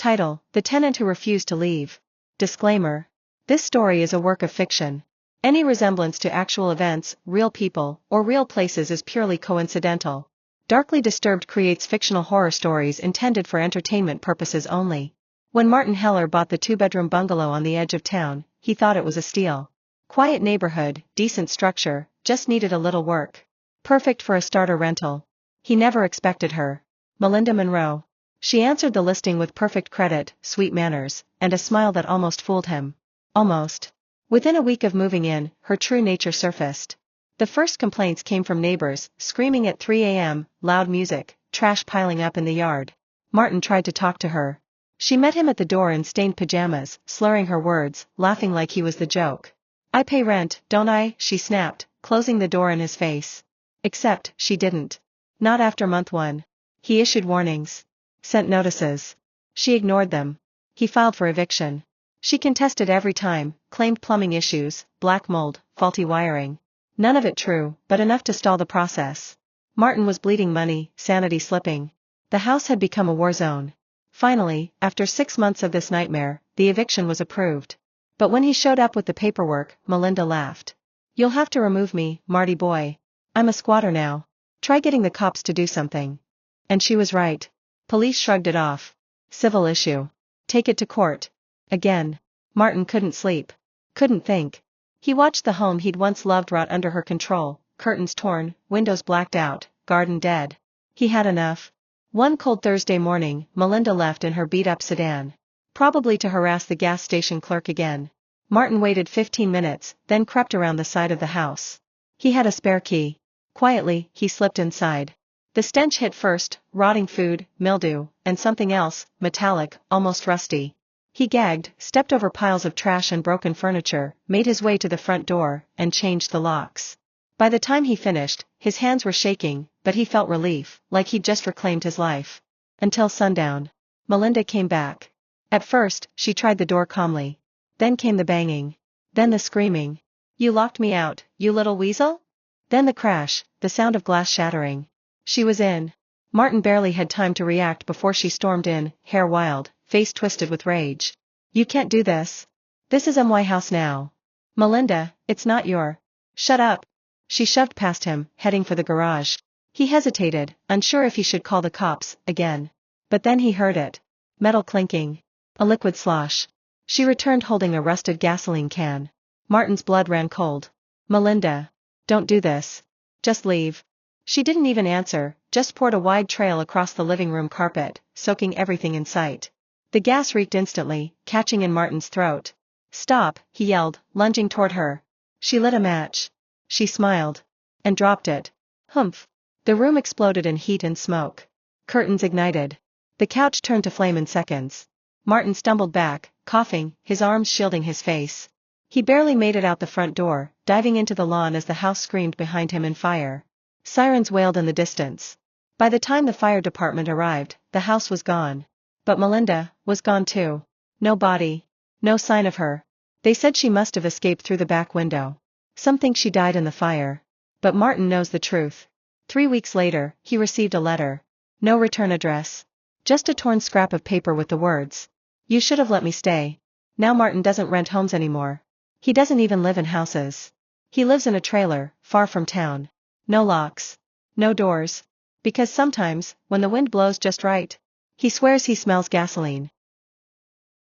Title: The Tenant Who Refused to Leave. Disclaimer: this story is a work of fiction. Any resemblance to actual events, real people, or real places is purely coincidental. Darkly Disturbed creates fictional horror stories intended for entertainment purposes only. When Martin Heller bought the two-bedroom bungalow on the edge of town, he thought it was a steal. Quiet neighborhood, decent structure, just needed a little work. Perfect for a starter rental. He never expected her. Melinda Monroe. She answered the listing with perfect credit, sweet manners, and a smile that almost fooled him. Almost. Within a week of moving in, her true nature surfaced. The first complaints came from neighbors, screaming at 3 a.m., loud music, trash piling up in the yard. Martin tried to talk to her. She met him at the door in stained pajamas, slurring her words, laughing like he was the joke. "I pay rent, don't I?" she snapped, closing the door in his face. Except, she didn't. Not after month 1. He issued warnings. Sent notices. She ignored them. He filed for eviction. She contested every time, claimed plumbing issues, black mold, faulty wiring. None of it true, but enough to stall the process. Martin was bleeding money, sanity slipping. The house had become a war zone. Finally, after 6 months of this nightmare, the eviction was approved. But when he showed up with the paperwork, Melinda laughed. "You'll have to remove me, Marty boy. I'm a squatter now. Try getting the cops to do something." And she was right. Police shrugged it off. Civil issue. Take it to court. Again. Martin couldn't sleep. Couldn't think. He watched the home he'd once loved rot under her control, curtains torn, windows blacked out, garden dead. He had enough. One cold Thursday morning, Melinda left in her beat-up sedan. Probably to harass the gas station clerk again. Martin waited 15 minutes, then crept around the side of the house. He had a spare key. Quietly, he slipped inside. The stench hit first, rotting food, mildew, and something else, metallic, almost rusty. He gagged, stepped over piles of trash and broken furniture, made his way to the front door, and changed the locks. By the time he finished, his hands were shaking, but he felt relief, like he'd just reclaimed his life. Until sundown. Melinda came back. At first, she tried the door calmly. Then came the banging. Then the screaming. "You locked me out, you little weasel?" Then the crash, the sound of glass shattering. She was in. Martin barely had time to react before she stormed in, hair wild, face twisted with rage. "You can't do this. This is my house now. Melinda, it's not your." "Shut up." She shoved past him, heading for the garage. He hesitated, unsure if he should call the cops, again. But then he heard it. Metal clinking. A liquid slosh. She returned holding a rusted gasoline can. Martin's blood ran cold. "Melinda. Don't do this. Just leave." She didn't even answer, just poured a wide trail across the living room carpet, soaking everything in sight. The gas reeked instantly, catching in Martin's throat. "Stop," he yelled, lunging toward her. She lit a match. She smiled. And dropped it. Humph. The room exploded in heat and smoke. Curtains ignited. The couch turned to flame in seconds. Martin stumbled back, coughing, his arms shielding his face. He barely made it out the front door, diving into the lawn as the house screamed behind him in fire. Sirens wailed in the distance. By the time the fire department arrived, the house was gone. But Melinda was gone too. No body. No sign of her. They said she must have escaped through the back window. Some think she died in the fire. But Martin knows the truth. 3 weeks later, he received a letter. No return address. Just a torn scrap of paper with the words, "You should have let me stay." Now Martin doesn't rent homes anymore. He doesn't even live in houses. He lives in a trailer, far from town. No locks. No doors. Because sometimes, when the wind blows just right, he swears he smells gasoline.